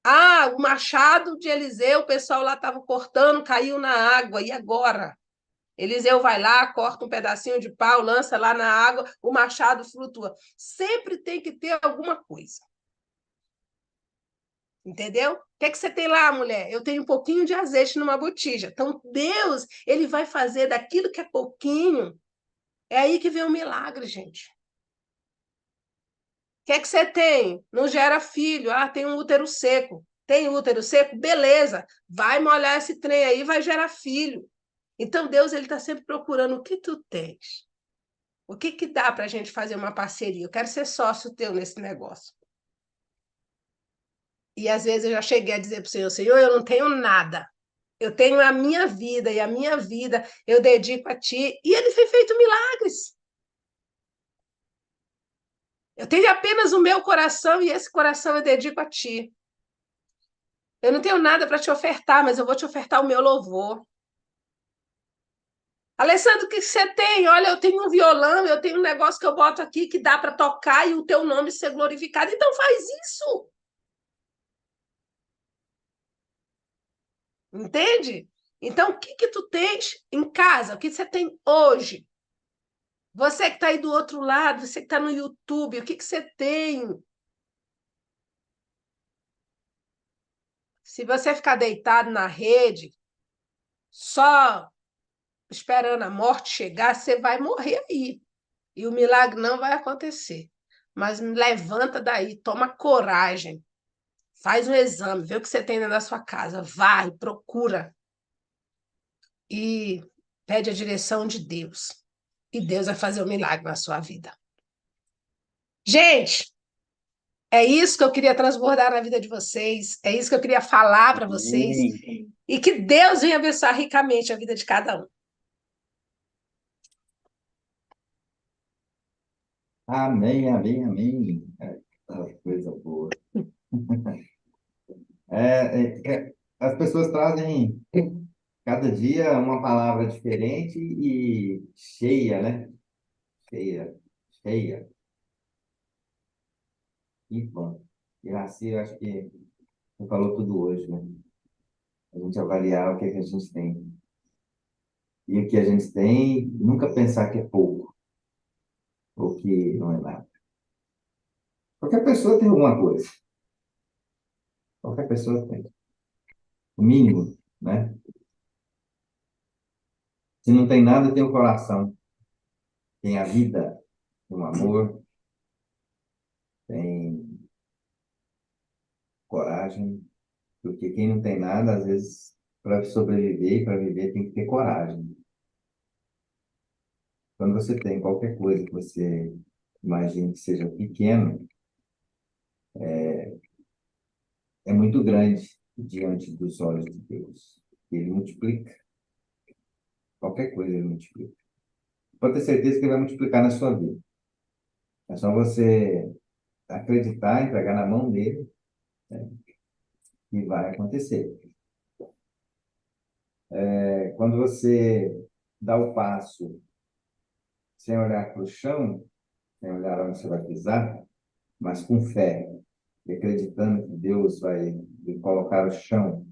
Ah, o machado de Eliseu, o pessoal lá estava cortando, caiu na água, e agora? Eliseu vai lá, corta um pedacinho de pau, lança lá na água, o machado flutua. Sempre tem que ter alguma coisa. Entendeu? O que é que você tem lá, mulher? Eu tenho um pouquinho de azeite numa botija. Então, Deus, ele vai fazer daquilo que é pouquinho. É aí que vem o milagre, gente. O que é que você tem? Não gera filho. Ah, tem um útero seco. Tem útero seco? Beleza. Vai molhar esse trem aí, vai gerar filho. Então, Deus, ele está sempre procurando o que tu tens. O que que dá para a gente fazer uma parceria? Eu quero ser sócio teu nesse negócio. E às vezes eu já cheguei a dizer para o Senhor, Senhor, eu não tenho nada. Eu tenho a minha vida, e a minha vida eu dedico a ti. E ele tem feito milagres. Eu tenho apenas o meu coração, e esse coração eu dedico a ti. Eu não tenho nada para te ofertar, mas eu vou te ofertar o meu louvor. Alessandro, o que você tem? Olha, eu tenho um violão, eu tenho um negócio que eu boto aqui que dá para tocar e o teu nome ser glorificado. Então faz isso. Entende? Então, o que que tu tens em casa? O que você tem hoje? Você que está aí do outro lado, você que está no YouTube, o que que você tem? Se você ficar deitado na rede, só esperando a morte chegar, você vai morrer aí. E o milagre não vai acontecer. Mas levanta daí, toma coragem, faz um exame, vê o que você tem dentro da sua casa, vai, procura e pede a direção de Deus. E Deus vai fazer um milagre na sua vida. Gente, é isso que eu queria transbordar na vida de vocês, é isso que eu queria falar para vocês. Amém. E que Deus venha abençoar ricamente a vida de cada um. Amém, amém, amém. É, coisa boa. As pessoas trazem cada dia uma palavra diferente e cheia, né? Cheia, cheia. E bom. Iraci, eu acho que você falou tudo hoje, né? A gente avaliar o que é que a gente tem. E o que a gente tem, nunca pensar que é pouco, ou que não é nada. Qualquer pessoa tem alguma coisa. Qualquer pessoa tem. O mínimo, né? Se não tem nada, tem o coração, tem a vida, tem o amor, tem coragem. Porque quem não tem nada, às vezes, para sobreviver e para viver, tem que ter coragem. Quando você tem qualquer coisa que você imagine que seja pequeno, é muito grande diante dos olhos de Deus. Ele multiplica. Qualquer coisa ele multiplica. Pode ter certeza que ele vai multiplicar na sua vida. É só você acreditar, entregar na mão dele, né, e vai acontecer. Quando você dá o passo sem olhar para o chão, sem olhar onde você vai pisar, mas com fé, e acreditando que Deus vai lhe colocar o chão,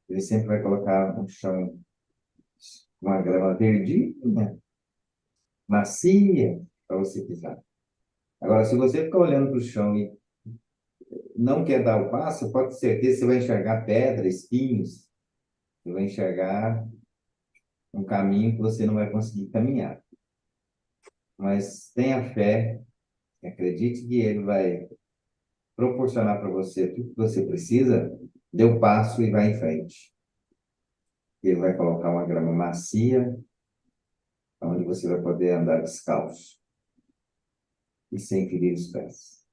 ele sempre vai colocar um chão, uma grama verdinha, macia, para você pisar. Agora, se você ficar olhando para o chão e não quer dar o passo, pode ter certeza que você vai enxergar pedra, espinhos, você vai enxergar um caminho que você não vai conseguir caminhar. Mas tenha fé, acredite que ele vai proporcionar para você tudo que você precisa, dê o passo e vai em frente. Ele vai colocar uma grama macia, onde você vai poder andar descalço e sem ferir os pés.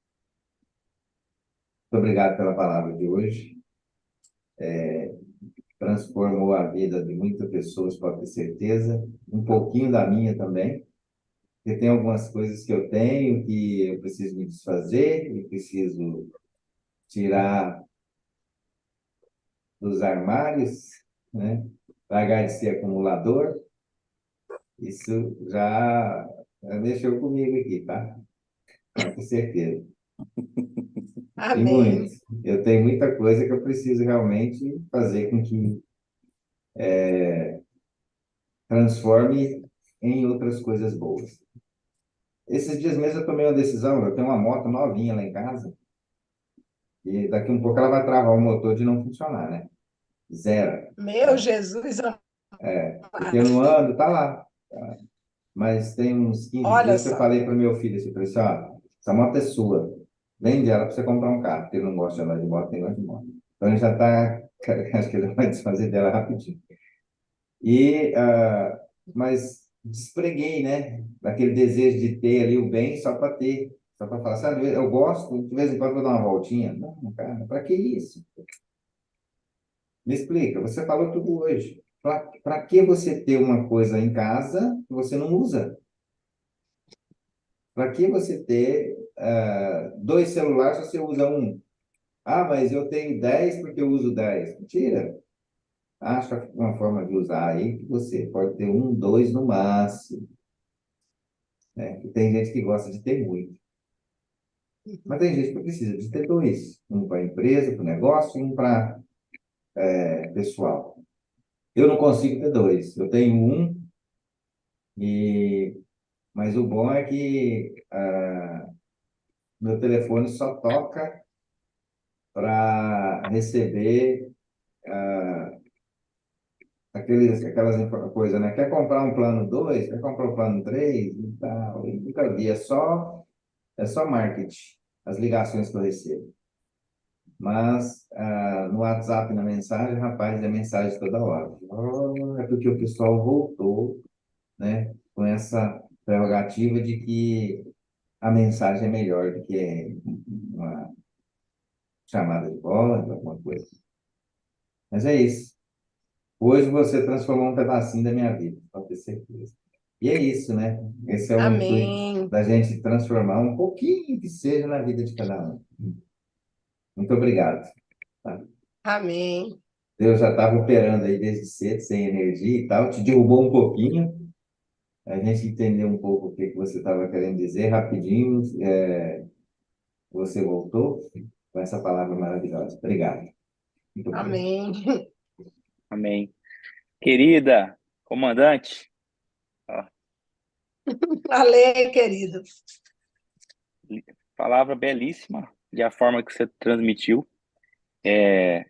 Muito obrigado pela palavra de hoje. Transformou a vida de muitas pessoas, pode ter certeza. Um pouquinho da minha também. Porque tem algumas coisas que eu tenho que eu preciso me desfazer, e preciso tirar dos armários, né? Largar de ser acumulador. Isso já mexeu comigo aqui, tá? Com certeza. Tem muito. Amém. Eu tenho muita coisa que eu preciso realmente fazer com que transforme em outras coisas boas. Esses dias mesmo eu tomei uma decisão, eu tenho uma moto novinha lá em casa, e daqui um pouco ela vai travar o motor de não funcionar, né? Zero. Meu Jesus Porque eu amado. não ando, tá lá. Mas tem uns 15 Olha dias que eu só. falei para o meu filho assim, falei assim, ó, essa moto é sua, vende ela para você comprar um carro, porque ele não gosta de andar de moto, nem gosta de moto. Então ele já está, acho que ele vai desfazer dela rapidinho. Mas despreguei, né, daquele desejo de ter ali o bem só para ter, só para falar, sabe, eu gosto, de vez em quando eu vou dar uma voltinha. Não, cara, para que isso? Me explica, você falou tudo hoje. Para que você ter uma coisa em casa que você não usa? Para que você ter dois celulares se você usa um? Ah, mas eu tenho 10 porque eu uso 10. Mentira. Acha uma forma de usar aí que você pode ter um, dois no máximo. Né? E tem gente que gosta de ter muito. Mas tem gente que precisa de ter dois. Um para a empresa, para o negócio, e um para pessoal. Eu não consigo ter dois. Eu tenho um, mas o bom é que meu telefone só toca para receber coisas, né? Quer comprar um plano 2, quer comprar um plano 3 e tal. E nunca vi, é só marketing, as ligações que eu recebo. Mas no WhatsApp, na mensagem, rapaz, é mensagem toda hora. Oh, é porque o pessoal voltou, né, com essa prerrogativa de que a mensagem é melhor do que uma chamada de voz, alguma coisa. Mas é isso. Hoje você transformou um pedacinho da minha vida, pode ter certeza. E é isso, né? Esse é o intuito Amém. da gente transformar um pouquinho que seja na vida de cada um. Muito obrigado. Tá? Amém. Deus já estava operando aí desde cedo, sem energia e tal, te derrubou um pouquinho, a gente entendeu um pouco o que que você estava querendo dizer, rapidinho, você voltou com essa palavra maravilhosa. Obrigado. Muito bom. Amém. Amém. Querida comandante, ó, Valeu, querido. palavra belíssima e a forma que você transmitiu.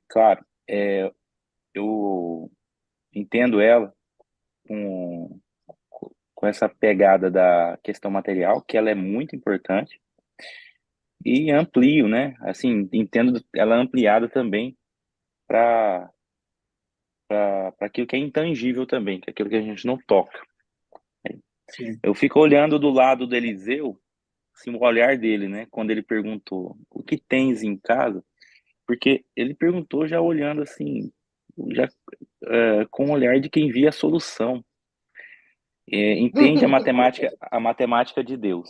Claro, eu entendo ela com, com essa pegada da questão material, que ela é muito importante, e amplio, né? Assim, entendo ela ampliada também para aquilo que é intangível também, que é aquilo que a gente não toca. Sim. Eu fico olhando do lado do Eliseu, assim, o olhar dele, né? Quando ele perguntou, o que tens em casa? Porque ele perguntou já olhando assim, já com o olhar de quem via a solução. Entende a matemática de Deus,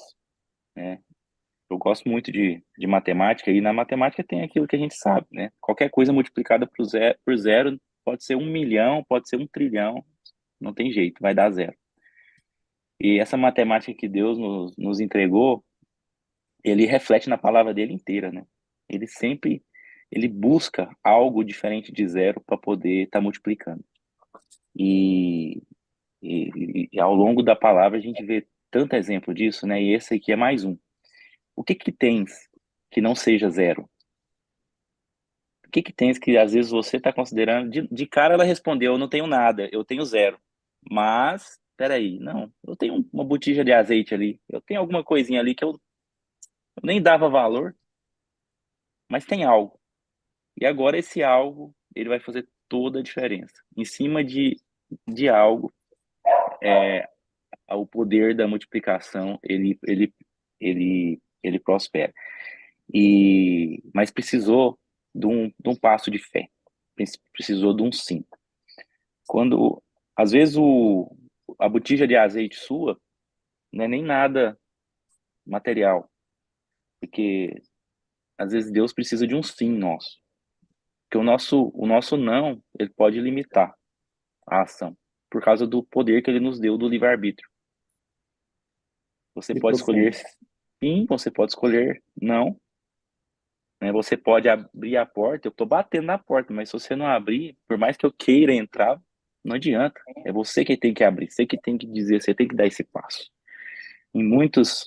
né? Eu gosto muito de matemática, e na matemática tem aquilo que a gente sabe, né? Qualquer coisa multiplicada por zero pode ser 1 milhão, pode ser 1 trilhão, não tem jeito, vai dar zero. E essa matemática que Deus nos entregou, ele reflete na palavra dele inteira, né? Ele sempre, ele busca algo diferente de zero para poder estar multiplicando. E, e ao longo da palavra a gente vê tanto exemplo disso, né? E esse aqui é mais um. O que que tens que não seja zero? O que que tens que às vezes você está considerando? De cara ela respondeu, eu não tenho nada, eu tenho zero. Mas, peraí, não, eu tenho uma botija de azeite ali, eu tenho alguma coisinha ali que eu nem dava valor, mas tem algo. E agora esse algo, ele vai fazer toda a diferença. Em cima de algo, é, o poder da multiplicação, ele prospera. Mas precisou de um passo de fé. Precisou de um sim. Quando, às vezes, a botija de azeite sua não é nem nada material, porque às vezes Deus precisa de um sim nosso. Porque o nosso não, ele pode limitar a ação, por causa do poder que ele nos deu do livre-arbítrio. Você Que pode escolher profundo. sim, você pode escolher não, né? Você pode abrir a porta, eu estou batendo na porta, mas se você não abrir, por mais que eu queira entrar, não adianta. É você que tem que abrir, você que tem que dizer, você tem que dar esse passo. Em muitos,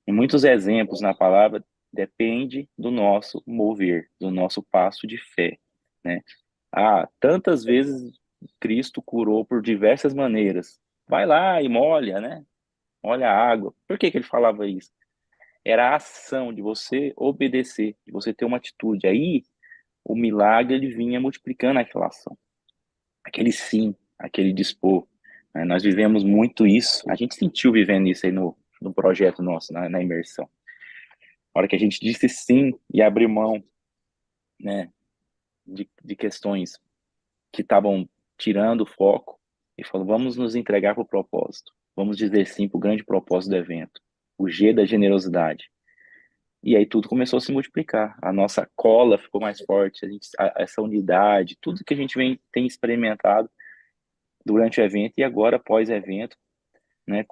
em muitos exemplos na palavra, depende do nosso mover, do nosso passo de fé, né? Tantas vezes Cristo curou por diversas maneiras. Vai lá e molha, né? Molha a água. Por que que ele falava isso? Era a ação de você obedecer, de você ter uma atitude. Aí o milagre ele vinha multiplicando aquela ação, aquele sim, aquele dispor. Né? Nós vivemos muito isso. A gente sentiu vivendo isso aí no projeto nosso, na imersão. A hora que a gente disse sim e abriu mão, né, de questões que estavam tirando o foco e falou, vamos nos entregar para o propósito. Vamos dizer sim para o grande propósito do evento. O G da generosidade. E aí tudo começou a se multiplicar. A nossa cola ficou mais forte, essa unidade, tudo que a gente tem experimentado durante o evento e agora pós-evento, né,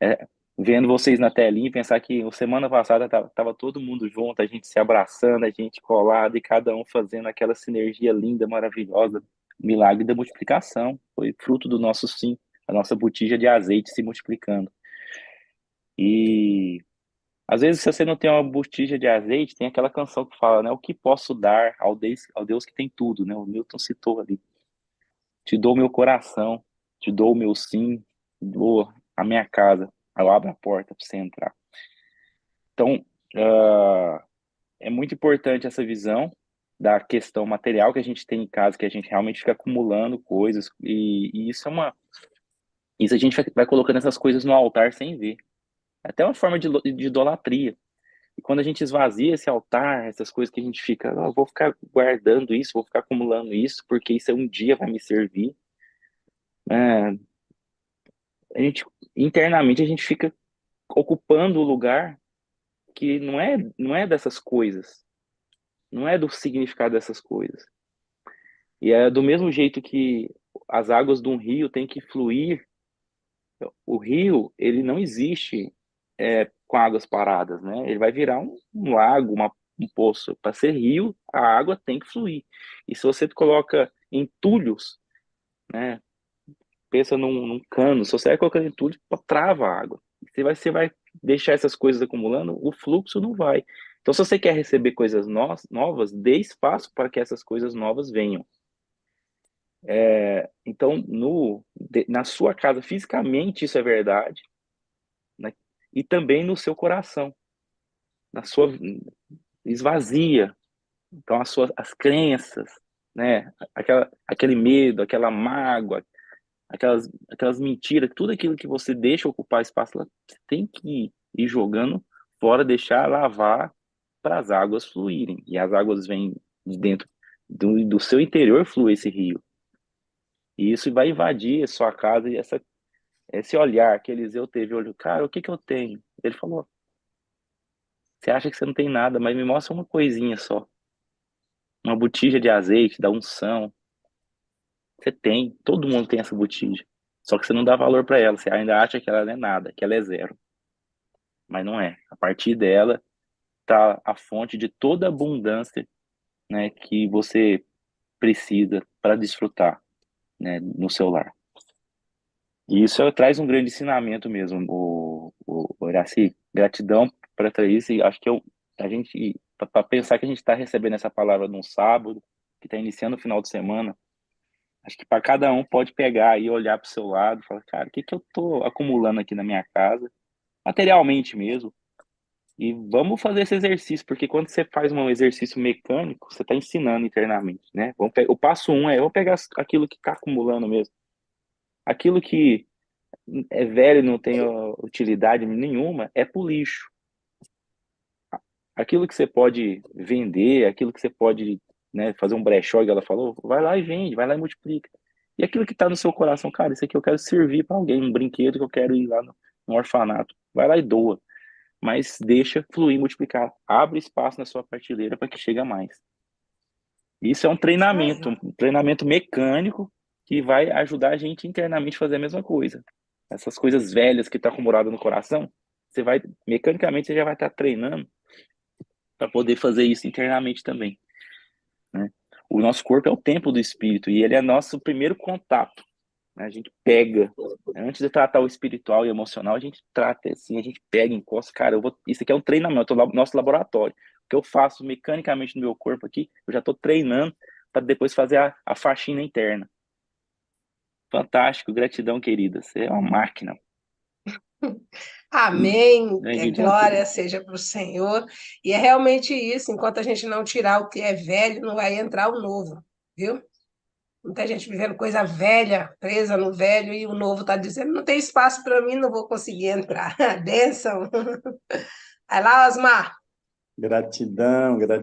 é, vendo vocês na telinha e pensar que semana passada tava todo mundo junto, a gente se abraçando, a gente colado e cada um fazendo aquela sinergia linda, maravilhosa, milagre da multiplicação. Foi fruto do nosso sim, a nossa botija de azeite se multiplicando. E às vezes, se você não tem uma botija de azeite, tem aquela canção que fala, né? O que posso dar ao Deus que tem tudo, né? O Milton citou ali. Te dou meu coração, te dou o meu sim, te dou a minha casa. Eu abro a porta para você entrar. Então, é muito importante essa visão da questão material que a gente tem em casa, que a gente realmente fica acumulando coisas, e isso isso a gente vai colocando essas coisas no altar sem ver. É até uma forma de idolatria. E quando a gente esvazia esse altar, essas coisas que a gente fica, eu vou ficar guardando isso, vou ficar acumulando isso, porque isso um dia vai me servir. É, internamente a gente fica ocupando o lugar que não é dessas coisas. não é do significado dessas coisas. E é do mesmo jeito que as águas de um rio têm que fluir. O rio, ele não existe com águas paradas, né? Ele vai virar um lago, um poço. Para ser rio, a água tem que fluir. E se você coloca entulhos, né? Pensa num cano, se você vai colocando entulho, trava a água. Você vai deixar essas coisas acumulando, o fluxo não vai. Então, se você quer receber coisas novas, dê espaço para que essas coisas novas venham. Então, na sua casa, fisicamente, isso é verdade, né? E também no seu coração, na sua esvazia. Então, as crenças, né? Aquele medo, aquela mágoa, aquelas mentiras, tudo aquilo que você deixa ocupar espaço lá, você tem que ir jogando fora, deixar lavar para as águas fluírem. E as águas vêm de dentro do seu interior, flui esse rio. E isso vai invadir a sua casa e esse olhar que Eliseu teve, olho, cara, o que eu tenho? Ele falou, você acha que você não tem nada, mas me mostra uma coisinha só. Uma botija de azeite, da unção. Você tem, todo mundo tem essa botija. Só que você não dá valor para ela, você ainda acha que ela não é nada, que ela é zero. Mas não é. A partir dela tá a fonte de toda a abundância, né, que você precisa para desfrutar, né, no seu lar. E isso traz um grande ensinamento mesmo, o Iraci. Gratidão para isso. E acho que a gente, para pensar que a gente está recebendo essa palavra num sábado, que está iniciando o final de semana, acho que para cada um pode pegar e olhar para o seu lado e falar, cara, o que eu estou acumulando aqui na minha casa, materialmente mesmo. E vamos fazer esse exercício, porque quando você faz um exercício mecânico, você está ensinando internamente, né? O passo 1 vamos pegar aquilo que está acumulando mesmo. Aquilo que é velho e não tem utilidade nenhuma, é pro lixo. Aquilo que você pode vender, aquilo que você pode, né, fazer um brechó, que ela falou, vai lá e vende, vai lá e multiplica. E aquilo que está no seu coração, cara, isso aqui eu quero servir para alguém, um brinquedo que eu quero ir lá no orfanato. Vai lá e doa. Mas deixa fluir, multiplicar. Abre espaço na sua prateleira para que chegue a mais. Isso é um treinamento mecânico que vai ajudar a gente internamente a fazer a mesma coisa. Essas coisas velhas que estão acumuladas no coração, mecanicamente, você já vai estar treinando para poder fazer isso internamente também, né? O nosso corpo é o templo do espírito e ele é nosso primeiro contato, né? A gente pega, antes de tratar o espiritual e emocional, a gente trata assim, a gente pega, encosta, cara, isso aqui é um treinamento, nosso laboratório. O que eu faço mecanicamente no meu corpo aqui, eu já estou treinando para depois fazer a faxina interna. Fantástico, gratidão, querida. Você é uma máquina. Amém. Que Gratidão, glória querida. seja para o Senhor. E é realmente isso. Enquanto a gente não tirar o que é velho, não vai entrar o novo, viu? Muita gente vivendo coisa velha, presa no velho, e o novo está dizendo: não tem espaço para mim, não vou conseguir entrar. Bênção. Vai lá, Osmar. Gratidão, gratidão.